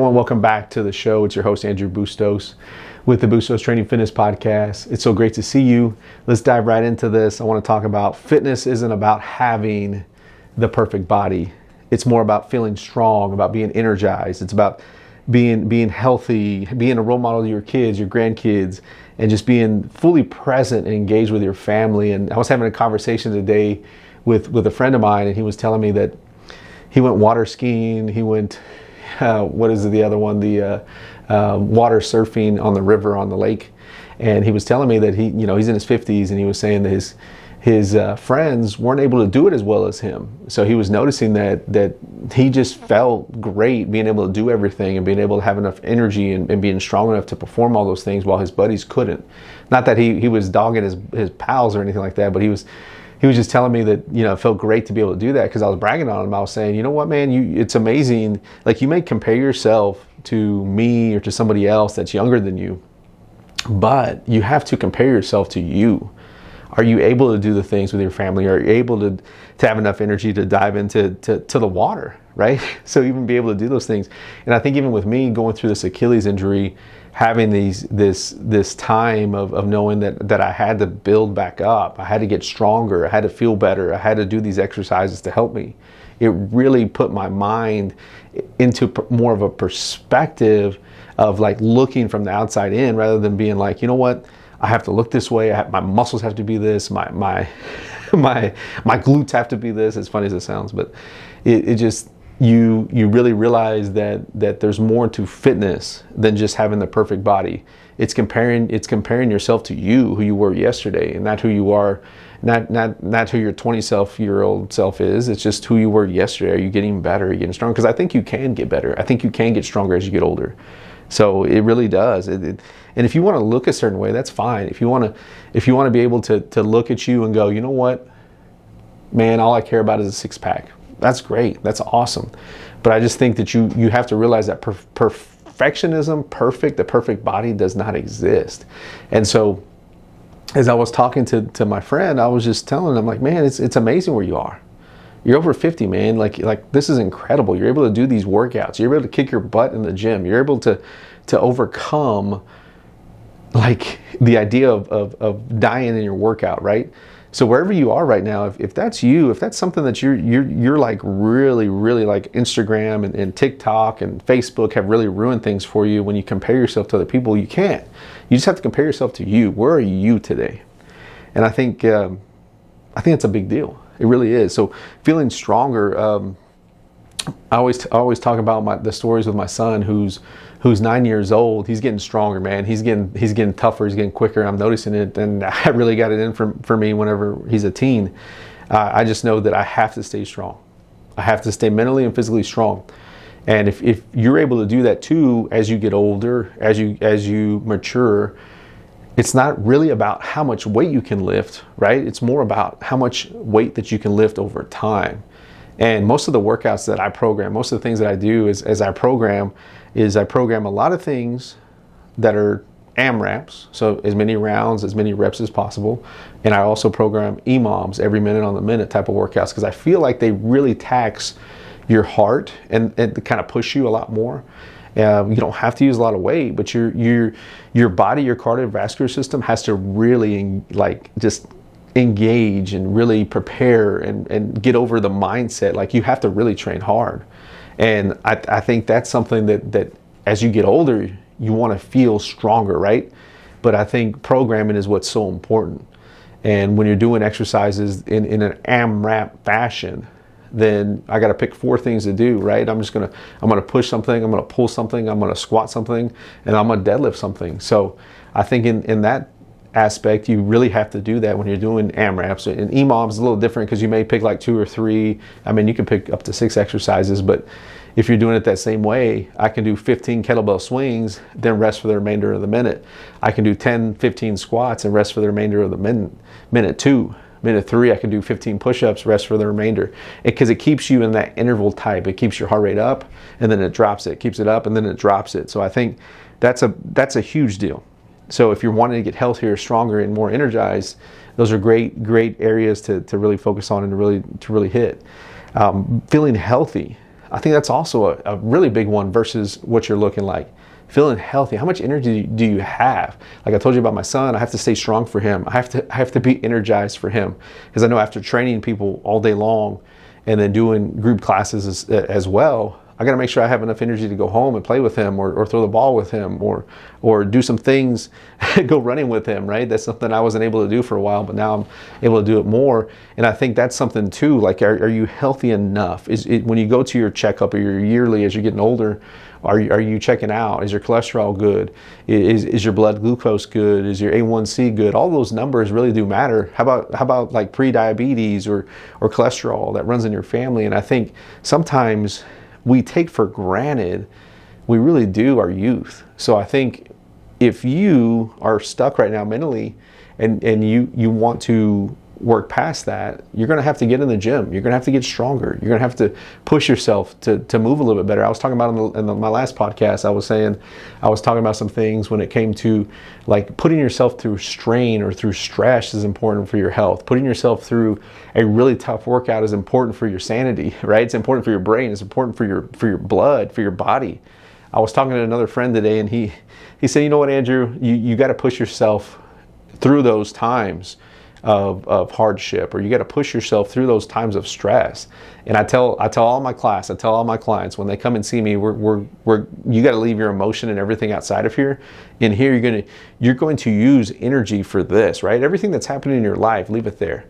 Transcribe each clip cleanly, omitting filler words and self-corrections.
everyone, welcome back to the show. It's your host, Andrew Bustos, with the Bustostraining Fitness Podcast. It's so great to see you. Let's dive right into this. I want to talk about fitness isn't about having the perfect body. It's more about feeling strong, about being energized. It's about being healthy, being a role model to your kids, your grandkids, and just being fully present and engaged with your family. And I was having a conversation today with a friend of mine, and he was telling me that he went water skiing, he went what is the other one? The water surfing on the river, on the lake. And he was telling me that he's in his 50s, and he was saying that his friends weren't able to do it as well as him. So he was noticing that he just felt great being able to do everything and being able to have enough energy and being strong enough to perform all those things while his buddies couldn't. Not that he was dogging his pals or anything like that, but he was just telling me that, it felt great to be able to do that, because I was bragging on him. I was saying, you know what, man, it's amazing. Like, you may compare yourself to me or to somebody else that's younger than you, but you have to compare yourself to you. Are you able to do the things with your family? Are you able to have enough energy to dive into the water, right? So even be able to do those things. And I think even with me going through this Achilles injury, having this time of knowing that I had to build back up, I had to get stronger, I had to feel better, I had to do these exercises to help me. It really put my mind into more of a perspective of like looking from the outside in, rather than being like, you know what, I have to look this way, my muscles have to be this, my glutes have to be this, as funny as it sounds, but it just, you really realize that there's more to fitness than just having the perfect body. It's comparing yourself to you, who you were yesterday, and not who you are, not who your 20-year-old self is. It's just who you were yesterday. Are you getting better? Are you getting stronger? Because I think you can get better. I think you can get stronger as you get older. So it really does. And if you want to look a certain way, that's fine. If you want to be able to look at you and go, you know what, man, all I care about is a six-pack. That's great. That's awesome. But I just think that you have to realize that perfectionism, the perfect body does not exist. And so as I was talking to my friend, I was just telling him, like, man, it's amazing where you are. You're over 50, man. Like this is incredible. You're able to do these workouts. You're able to kick your butt in the gym. You're able to overcome like the idea of dying in your workout, right? So wherever you are right now, if that's you, if that's something that you're like really, really, like Instagram and TikTok and Facebook have really ruined things for you when you compare yourself to other people, you can't. You just have to compare yourself to you. Where are you today? And I think it's a big deal. It really is. So feeling stronger, I always talk about the stories with my son who's 9 years old. He's getting stronger, man. He's getting tougher. He's getting quicker. I'm noticing it, and I really got it in for me whenever he's a teen. I just know that I have to stay strong. I have to stay mentally and physically strong. And if you're able to do that too, as you get older, as you mature, it's not really about how much weight you can lift, right? It's more about how much weight that you can lift over time. And most of the workouts that I program, most of the things that I do is I program a lot of things that are AMRAPs, so as many rounds, as many reps as possible. And I also program EMOMs, every minute on the minute type of workouts, because I feel like they really tax your heart and kind of push you a lot more. You don't have to use a lot of weight, but your body, your cardiovascular system has to really just engage and really prepare and get over the mindset. Like, you have to really train hard. And I think that's something that as you get older, you want to feel stronger, right? But I think programming is what's so important. And when you're doing exercises in an AMRAP fashion, then I got to pick 4 things to do, right? I'm going to push something, I'm going to pull something, I'm going to squat something, and I'm going to deadlift something. So I think in that aspect, you really have to do that when you're doing AMRAPs. And EMOMs is a little different, because you may pick like 2 or 3. I mean, you can pick up to 6 exercises, but if you're doing it that same way, I can do 15 kettlebell swings, then rest for the remainder of the minute. I can do 10, 15 squats and rest for the remainder of the minute 2. Minute 3, I can do 15 push-ups, rest for the remainder. Because it keeps you in that interval type. It keeps your heart rate up, and then it drops it. Keeps it up, and then it drops it. So I think that's a huge deal. So if you're wanting to get healthier, stronger, and more energized, those are great areas to really focus on and to really hit. Feeling healthy. I think that's also a really big one versus what you're looking like. Feeling healthy. How much energy do you have? Like I told you about my son, I have to stay strong for him. I have to be energized for him, because I know after training people all day long and then doing group classes as well, I got to make sure I have enough energy to go home and play with him, or throw the ball with him, or do some things, go running with him, right? That's something I wasn't able to do for a while, but now I'm able to do it more. And I think that's something too, like, are you healthy enough? When you go to your checkup or your yearly as you're getting older, are you checking out? Is your cholesterol good? Is your blood glucose good? Is your A1C good? All those numbers really do matter. How about like pre-diabetes or cholesterol that runs in your family? And I think sometimes we take for granted, we really do, our youth. So I think if you are stuck right now mentally and you want to work past that, you're going to have to get in the gym. You're going to have to get stronger. You're going to have to push yourself to move a little bit better. I was talking about in my last podcast, I was talking about some things when it came to like putting yourself through strain or through stress is important for your health. Putting yourself through a really tough workout is important for your sanity, right? It's important for your brain. It's important for your blood, for your body. I was talking to another friend today, and he said, you know what, Andrew, you got to push yourself through those times of hardship, or you got to push yourself through those times of stress. And I tell all my clients when they come and see me, you got to leave your emotion and everything outside of here. In here, you're going to use energy for this, right? Everything that's happening in your life, leave it there.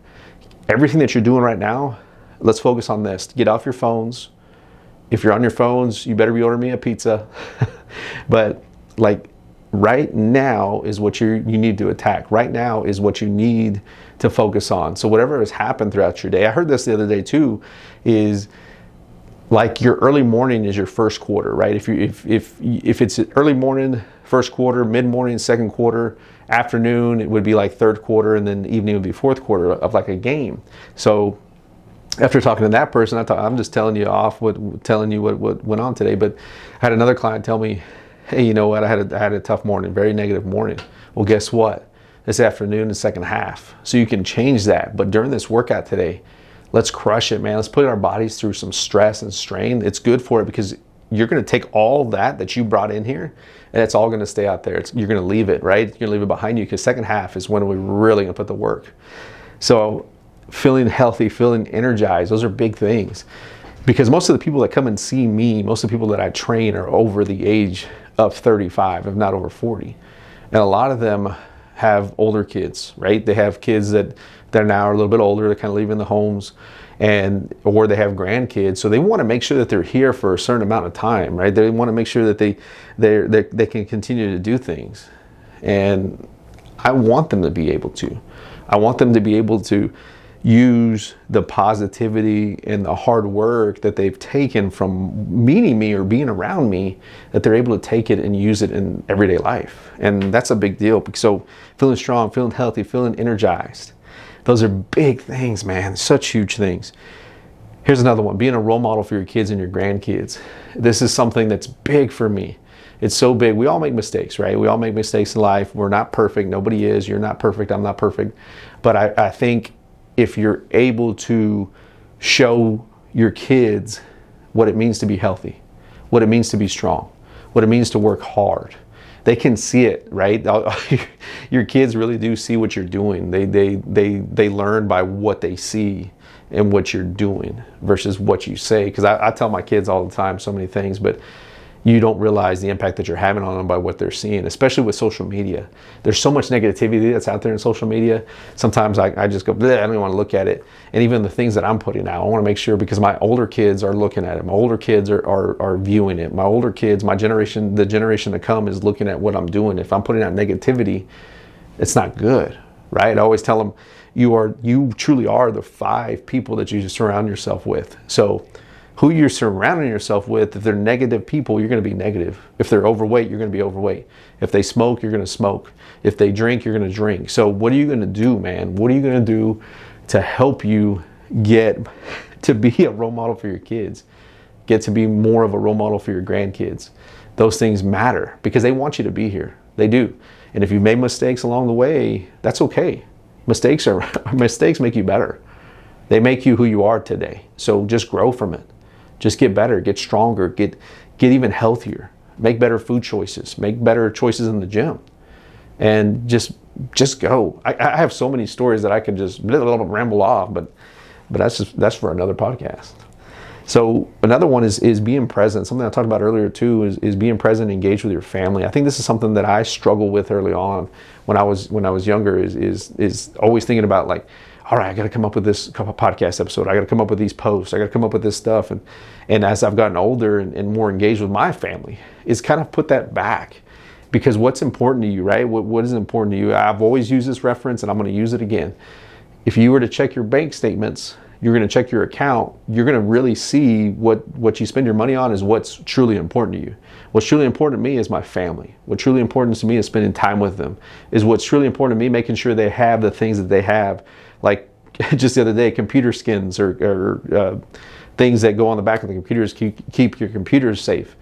Everything that you're doing right now, let's focus on this. Get off your phones. If you're on your phones, you better be ordering me a pizza. But like, right now is what you need to attack. Right now is what you need to focus on. So whatever has happened throughout your day, I heard this the other day too, is like your early morning is your first quarter, right? If it's early morning, first quarter, mid morning, second quarter, afternoon, it would be like third quarter, and then evening would be fourth quarter of like a game. So after talking to that person, I'm just telling you what went on today. But I had another client tell me, hey, you know what? I had a tough morning, very negative morning. Well, guess what? This afternoon, the second half. So you can change that. But during this workout today, let's crush it, man. Let's put our bodies through some stress and strain. It's good for it, because you're going to take all that you brought in here, and it's all going to stay out there. You're going to leave it, right? You're going to leave it behind you, because second half is when we're really going to put the work. So feeling healthy, feeling energized, those are big things. Because most of the people that come and see me, most of the people that I train are over the age of 35, if not over 40. And a lot of them have older kids, right? They have kids that now are a little bit older, they're kind of leaving the homes, or they have grandkids. So they want to make sure that they're here for a certain amount of time, right? They want to make sure that they can continue to do things. And I want them to be able to. I want them to be able to use the positivity and the hard work that they've taken from meeting me or being around me, that they're able to take it and use it in everyday life. And that's a big deal. So feeling strong, feeling healthy, feeling energized, those are big things, man. Such huge things. Here's another one: being a role model for your kids and your grandkids. This is something that's big for me. It's so big. We all make mistakes, right? We all make mistakes in life. We're not perfect. Nobody is. You're not perfect. I'm not perfect. But I think if you're able to show your kids what it means to be healthy, what it means to be strong, what it means to work hard, they can see it, right? Your kids really do see what you're doing. They learn by what they see and what you're doing versus what you say. Because I tell my kids all the time so many things, but you don't realize the impact that you're having on them by what they're seeing, especially with social media. There's so much negativity that's out there in social media. Sometimes I just go, I don't even want to look at it. And even the things that I'm putting out, I want to make sure, because my older kids are looking at it. My older kids are viewing it. My older kids, my generation, the generation to come is looking at what I'm doing. If I'm putting out negativity, it's not good, right? I always tell them, you truly are the 5 people that you surround yourself with. So who you're surrounding yourself with, if they're negative people, you're going to be negative. If they're overweight, you're going to be overweight. If they smoke, you're going to smoke. If they drink, you're going to drink. So what are you going to do, man? What are you going to do to help you get to be a role model for your kids? Get to be more of a role model for your grandkids. Those things matter because they want you to be here. They do. And if you've made mistakes along the way, that's okay. Mistakes make you better. They make you who you are today. So just grow from it. Just get better, get stronger, get even healthier, make better food choices, make better choices in the gym, and just go. I have so many stories that I could just ramble off, but that's for another podcast. So another one is being present. Something I talked about earlier too is being present, engaged with your family. I think this is something that I struggled with early on when I was younger. Is always thinking about like, all right, I got to come up with this podcast episode. I got to come up with these posts. I got to come up with this stuff. And as I've gotten older and more engaged with my family, it's kind of put that back, because what's important to you, right? What is important to you? I've always used this reference, and I'm going to use it again. If you were to check your bank statements, you're going to check your account, you're going to really see what you spend your money on is what's truly important to you. What's truly important to me is my family. What truly important to me is spending time with them. Is what's truly important to me making sure they have the things that they have. Like just the other day, computer skins or things that go on the back of the computers keep your computers safe.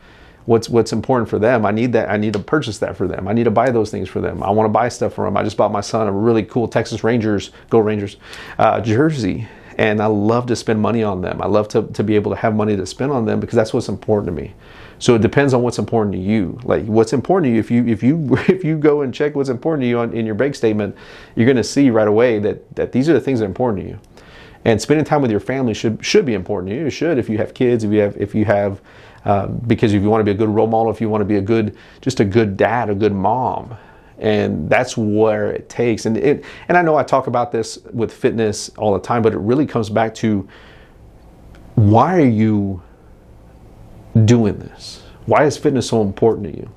What's important for them? I need that. I need to purchase that for them. I need to buy those things for them. I want to buy stuff for them. I just bought my son a really cool Texas Rangers, Go Rangers, jersey. And I love to spend money on them. I love to be able to have money to spend on them, because that's what's important to me. So it depends on what's important to you. Like what's important to you. If you go and check what's important to you in your bank statement, you're going to see right away that these are the things that are important to you. And spending time with your family should be important to you. It should, if you have kids, if you have because if you want to be a good role model, if you want to be a good dad, a good mom. And that's where it takes. And I know I talk about this with fitness all the time, but it really comes back to, why are you doing this? Why is fitness so important to you?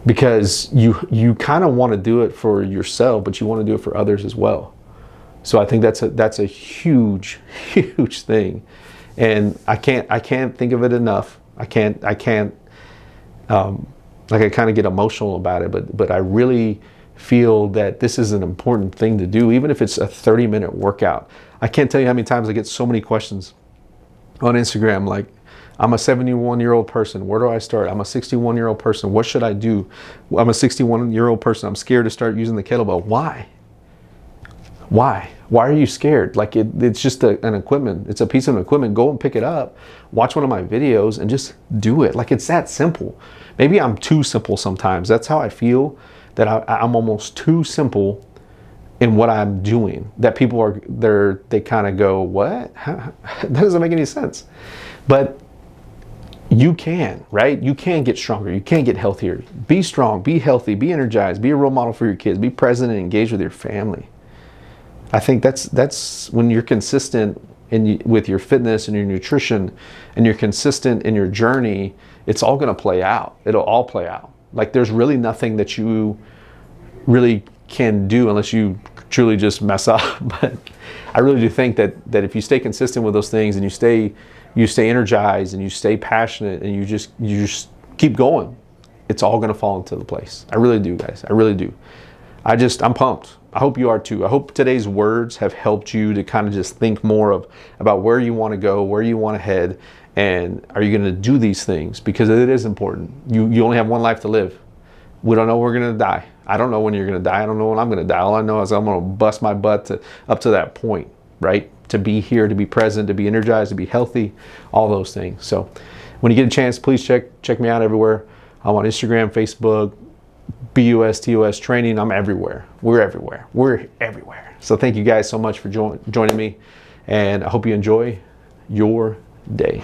Because you kind of want to do it for yourself, but you want to do it for others as well. So I think that's a huge thing. And I can't think of it enough. I kind of get emotional about it, but I really feel that this is an important thing to do, even if it's a 30-minute workout. I can't tell you how many times I get so many questions on Instagram, like, I'm a 71-year-old person. Where do I start? I'm a 61-year-old person. What should I do? I'm a 61-year-old person. I'm scared to start using the kettlebell. Why? Why are you scared? Like it's just an equipment. It's a piece of equipment. Go and pick it up. Watch one of my videos and just do it. Like it's that simple. Maybe I'm too simple sometimes. That's how I feel, that I'm almost too simple in what I'm doing. That people they kind of go, what? That doesn't make any sense. But you can, right? You can get stronger. You can get healthier. Be strong, be healthy, be energized, be a role model for your kids, be present and engaged with your family. I think that's when you're consistent with your fitness and your nutrition, and you're consistent in your journey, it's all going to play out. It'll all play out. Like there's really nothing that you really can do unless you truly just mess up. But I really do think that if you stay consistent with those things, and you stay energized, and you stay passionate, and you just keep going, it's all going to fall into the place. I really do, guys. I really do. I'm pumped. I hope you are too. I hope today's words have helped you to kind of just think more about where you want to go, where you want to head, and are you going to do these things? Because it is important. You only have one life to live. We don't know when we're going to die. I don't know when you're going to die. I don't know when I'm going to die. All I know is I'm going to bust my butt up to that point, right? To be here, to be present, to be energized, to be healthy, all those things. So when you get a chance, please check me out everywhere. I'm on Instagram, Facebook, BUSTOS training. I'm everywhere. We're everywhere. We're everywhere. So thank you guys so much for joining me, and I hope you enjoy your day.